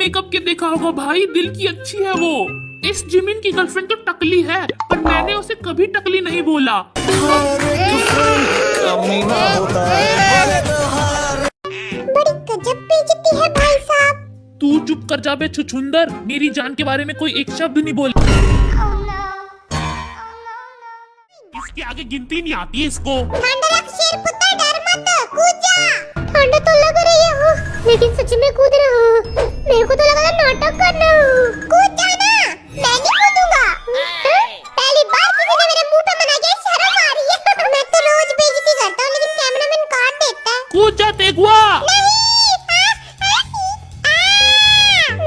Makeup के देखा होगा भाई, दिल की अच्छी है वो। इस जिमिन की गर्लफ्रेंड तो टकली है, पर मैंने उसे कभी टकली नहीं बोला। बड़ी गजब बेइज्जती है भाई साहब। तू चुप कर जा बे छुछुंदर, मेरी जान के बारे में कोई एक शब्द नहीं बोल। इसके आगे गिनती नहीं आती है इसको। ठंड लग शेर पुत्र, डर मत, कूद जा। ठंड तो लग रही है लेकिन सच में कूद रहा हूँ। मेरे को तो लगा नाटक कर रहा हूँ। कूद जाना, मैं नहीं कूदूंगा। पहली बार किसी ने मेरे मुंह पे मना किया, शर्म आ रही है। मैं तो रोज बेइज्जती करता हूँ लेकिन कैमरामैन काट देता है। कूद जा तेगुआ।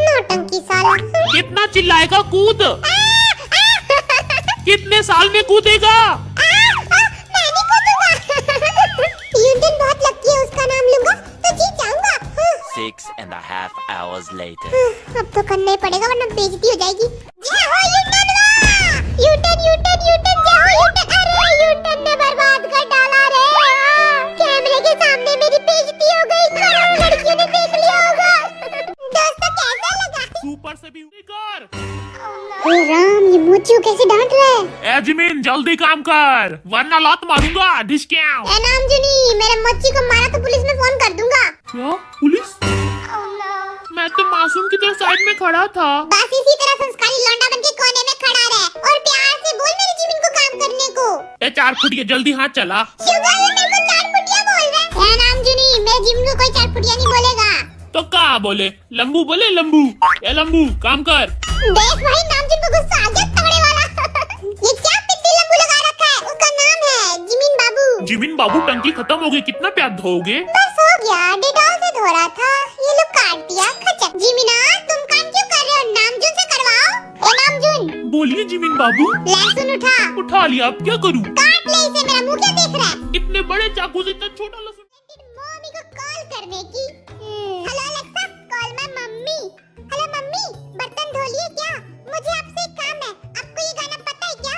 नौटंकी साला। कितना चिल्लाएगा, कूद। कितने साल में कूदेगा? यूटन बहुत लकी है, उसका नाम लूंगा तो जीत जाऊंगा। 6.5 hours later. अब तो करना ही पड़ेगा वरना बेइज्जती हो जाएगी। जय हो यूटन वाह! यूटन यूटन यूटन, जय हो यूटन। अरे यूटन ने बर्बाद कर डाला रे। कैमरे के सामने मेरी बेइज्जती हो गई। करोड़ों लड़कियों ने देख लिया होगा। दोस्तों कैसा लगा? सुपर से भी कर। हे राम, ये मोचू कैसे डांट रहा है। ए जिमिन जल्दी काम कर वरना लात मारूंगा। डिस्काउंट। ए नामजुनी, मेरे मोची को मारा तो पुलिस में फोन कर दूंगा। क्या पुलिस? मैं तो मासूम की तरह साइड में खड़ा था। बस इसी तरह संस्कारी लौंडा बनके कोने में खड़ा रहे और प्यार से बोल मेरी जिमिन को काम करने को। ए 4 फुटिया जल्दी हाथ चला। शुगर में मेरे को 4 फुटिया बोल रहा है। ए नामजुनी, मेरे जिमिन को कोई 4 फुटिया नहीं बोलेगा। तो क्या बोले? लंबू बोले, लंबू। ए लंबू काम कर। देख भाई, नामजुन को गुस्सा आ गया तगड़े वाला। ये क्या पिद्दी लंबू लगा रखा है? उसका नाम है जिमिन बाबू। जिमिन बाबू, टंकी खत्म हो गई, कितना प्यार धोगे? बस हो गया, डेटॉल से धो रहा था, ये लोग काट दिया। खचक। जिमिना, तुम काम क्यों कर रहे हो? नामजुन से करवाओ। ए नामजुन। बोलिए जिमिन बाबू। लहसुन उठा। उठा लिया, अब क्या करूँ? काट ले इसे, मेरा मुंह क्या देख रहा है? इतने बड़े चाकू से इतना छोटा लहसुन। मम्मी को कॉल करने की। Hello Alexa, call my mummy. Hello mummy, बर्तन धो लिए क्या? मुझे आपसे एक काम है। आपको ये गाना पता है क्या?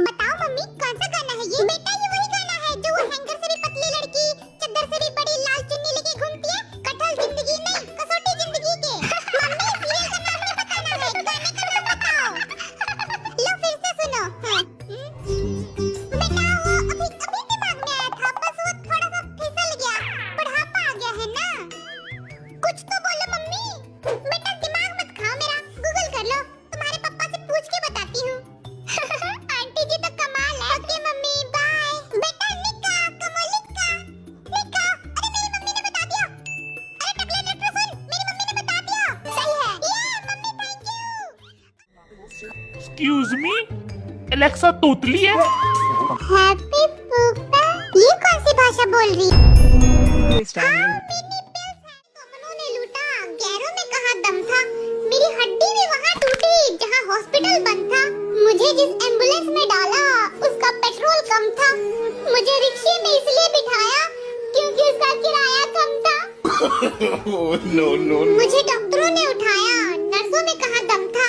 बताओ मम्मी, कौन सा गाना है ये? बेटा ये वही गाना है जो वो हैंगर से भी पतली लड़की, चद्दर से भी बड़ी लाल चुन्नी लेके घूमती है। कठल जिंदगी नहीं, कसौटी जिंदगी के। मम्मी सीरियल का नाम नहीं बताना है, गाने का नाम बताओ। लो फिर से सुनो। हाँ। बेटा वो अभी दिमाग में आया था, बस वो थोड़ा सा फिसल गया। बुढ़ापा आ गया है ना। कुछ तो बोलो मम्मी। बेटा दिमाग मत खाओ मेरा, गूगल कर लो। तुम्हारे पापा से पूछ के बताती हूँ। आंटी जी तो कमाल है। Okay mummy, bye. बेटा निका, कमोलिका, निका। अरे मेरी मम्मी ने बता दिया। अरे टकले डॉक्टर सुन, मेरी मम्मी ने बता दिया। सही है। ये mummy, thank you. Excuse me, Alexa तोतली है? हैप्पी पुप्पा। ये कौन सी भाषा बोल रही? ने लूटा, गैरों में कहाँ दम था। मेरी हड्डी भी वहाँ टूटी जहाँ हॉस्पिटल बंद था। मुझे जिस एम्बुलेंस में डाला उसका पेट्रोल कम था। मुझे रिक्शे में इसलिए बिठाया क्योंकि उसका किराया कम था। मुझे डॉक्टरों ने उठाया, नर्सों में कहाँ दम था।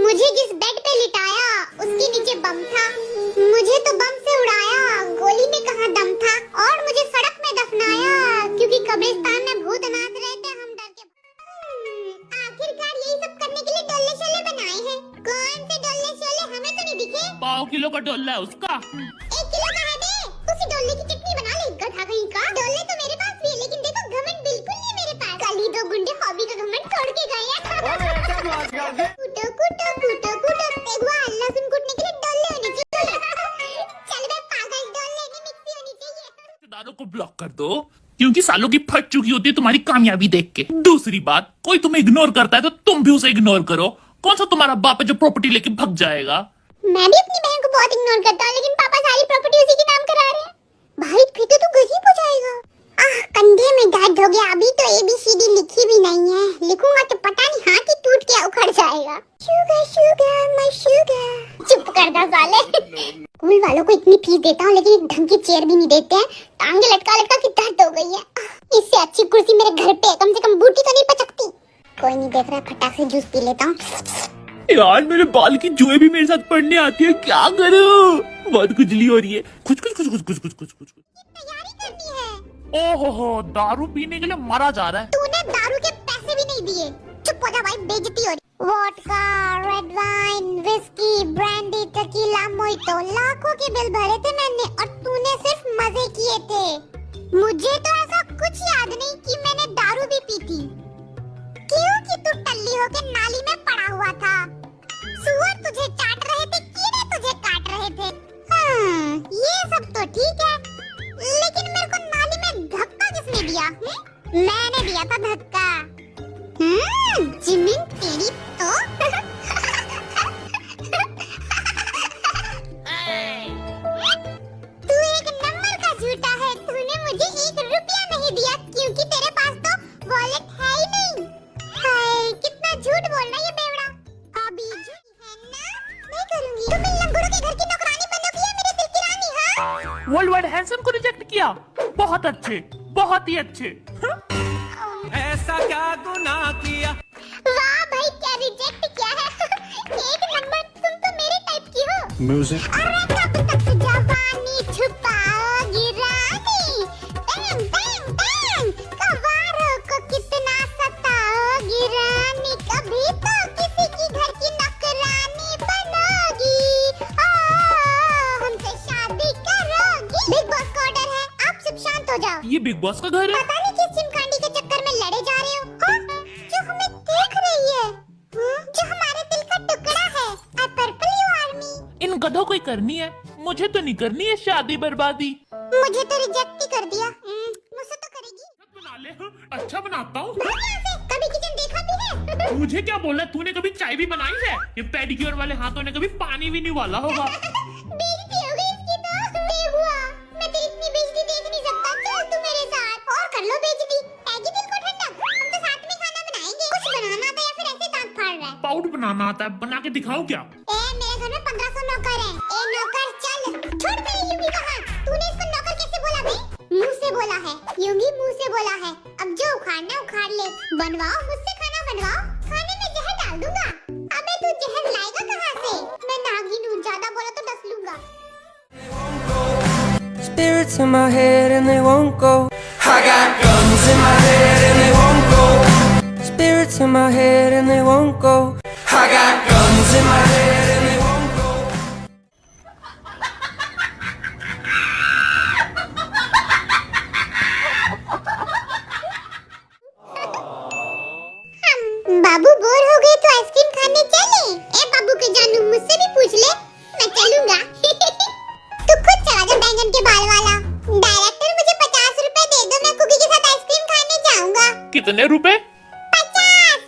मुझे जिस बेड पे लिटाया उसके नीचे बम था। मुझे तो बम से उड़ाया, गोली में कहाँ दम था। और मुझे सड़क में दफनाया क्योंकि कब्रिस्तान में भूतनाथ रहते, हम डर के। आखिरकार यही सब करने के लिए डोले शोले बनाए हैं। कौन से डोले शोले, हमें तो नहीं दिखे। 1.5 किलो का डोला है उसका। 1 किलो कहाँ दे? उसी डोले की चटनी बना ले, गधा कहीं का। डोले तो मेरे पास भी है लेकिन देखो घमंड बिल्कुल नहीं मेरे पास। कल ही 2 गुंडे हॉबी का घमंड तोड़ के गए हैं। कूटो कूटो कूटो कूटो, तेगुआ लहसुन कूटने के लिए डोले होने चाहिए। चल बे पागल, डोले की मिक्सी होनी चाहिए। रिश्तेदारों को ब्लॉक कर दो क्योंकि सालों की फट चुकी होती है तुम्हारी कामयाबी देख के। दूसरी बात, कोई तुम्हें इग्नोर करता है तो तुम भी उसे इग्नोर करो। कौन सा तुम्हारा बाप है जो प्रॉपर्टी लेके भग जाएगा? मैं भी अपनी बहन को बहुत इग्नोर करता हूँ लेकिन पापा सारी प्रॉपर्टी उसी के नाम करा रहे हैं। भाई फिर तो तू गरीब हो जाएगा। कंधे में दर्द हो गया। अभी तो ABCD लिखी भी नहीं है, लिखूंगा तो पता नहीं हाथ ही टूट के उखड़ जाएगा। Sugar sugar my sugar. चुप कर जा साले। स्कूल वालों को इतनी फीस देता हूँ लेकिन ढंग की चेयर भी नहीं देते हैं। टांगे लटका लटका के दर्द हो गई है। इससे अच्छी कुर्सी मेरे घर पे, कम से कम बूटी तो नहीं पचकती। कोई नहीं देख रहा, फटाक से जूस पी लेता हूँ। यार मेरे बाल की जुए भी मेरे साथ पढ़ने आती है, क्या करूं? बहुत खुजली हो रही है। कुछ कुछ कुछ कुछ कुछ कुछ कुछ कुछ। तैयारी करनी है। ओहो, दारू पीने के लिए मरा जा रहा है। तूने दारू के पैसे भी नहीं दिए। चुप हो जा भाई, बेइज्जती हो रही। Vodka, red wine, whisky, brandy, tequila, mojito, लाखों के बिल भरे थे मैंने और तूने सिर्फ मजे किए थे। मुझे तो ऐसा कुछ याद नहीं कि मैंने दारू भी पी थी। क्यों कि तू टल्ली होके नाली में पड़ा हुआ था। सुअर तुझे चाट रहे थे, कीड़े तुझे काट रहे थे। हाँ, ये सब तो ठीक है, लेकिन मेरे को नाली में धक्का किसने दिया? मैंने दिया था धक्का। जिमिन तेरी तो तू एक नंबर का झूठा है। तूने मुझे 1 रुपया नहीं दिया क्योंकि तेरे पास तो वॉलेट है ही नहीं। हाय, कितना झूठ बोलना ये बेवड़ा। अभी झूठी है ना? नहीं करूंगी। तुम इन लंगड़ों के घर की नौकरानी बनोगी या मेरे दिल की रानी? हाँ, वर्ल्ड वाइड हैंडसम को रिजेक्ट किया। बहुत अच्छे, बहुत ही अच्छे। ऐसा क्या गुनाह किया? वाह भाई, क्या रिजेक्ट किया है। 1 नंबर, तुम तो मेरे टाइप की हो। Music. अरे कब तक जवानी छुपाओगी रानी? बैंग बैंग बैंग, कवारों को कितना सताओगी रानी? कभी तो किसी की घर की नौकरानी बनोगी। हमसे शादी करोगी। बिग बॉस का ऑर्डर है, आप सब शांत हो जाओ। ये बिग बॉस का घर है। पता नहीं किस चिमकांडी के चक्कर में लड़े जा रहे हो। हाँ? जो हमें देख रही है, जो हमारे दिल का टुकड़ा है। I purple you army। इन गधों को ही करनी है, मुझे तो नहीं करनी है शादी बर्बादी। मुझे तो रिजेक्ट ही कर दिया। मुझसे तो करेगी। बना ले, अच्छा बनाता हूँ। भाग यहाँ से, कभी किचन देखा भी है? मुझे क्या बोला, तूने कभी चाय भी बनाई है? ये पेडिक्योर वाले हाथों ने कभी पानी भी नहीं उबाला होगा। बेइज्जती हो गई इसकी तो। बेहुआ, मैं तेरी इतनी बेइज्जती देख नहीं सकता। चल तू मेरे साथ और कर लो बेइज्जती। पैगी दिल को ठंडक। हम तो साथ में खाना बनाएंगे। कुछ बनाना आता या फिर ऐसे दांत फाड़ रहा है? पाउड बनाना आता है, बना के दिखाऊं क्या? मेरे घर में 1500 नौकर हैं। नौकर चल। छोड़ मेरी यूंगी का हाथ। तूने इसको नौकर कैसे बोला बे? मुंह से बोला है यूंगी, मुंह से बोला है। अब जो उखाड़ना उखाड़ ले। बनवाओ मुझसे खाना, बनवाओ। खाने में जहर डाल दूंगा। अबे तू जहर लाएगा कहाँ से? मैं नागिन हूँ, ज्यादा बोला तो डस लूंगा। Spirits in my head and they won't go. I got guns in my head and they won't go. Spirits in my head and they won't go. I got guns in my head and they won't go. Babu bore हो गए तो ice cream खाने चले। ए बाबू के जानू, मुझसे भी पूछ ले, मैं चलूंगा। तू खुद चला जा बैंगन के बाल वाला। डायरेक्टर मुझे 50 रुपए दे दो, मैं कुकी के साथ आइसक्रीम खाने जाऊंगा। कितने रुपए? 50,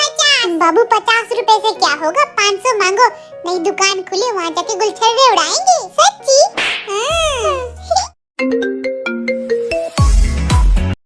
50। बाबू 50 रुपए से क्या होगा? 500 मांगो। नई दुकान खुली, वहाँ जाके गुलछर्रे उड़ाएंगे। सच्ची।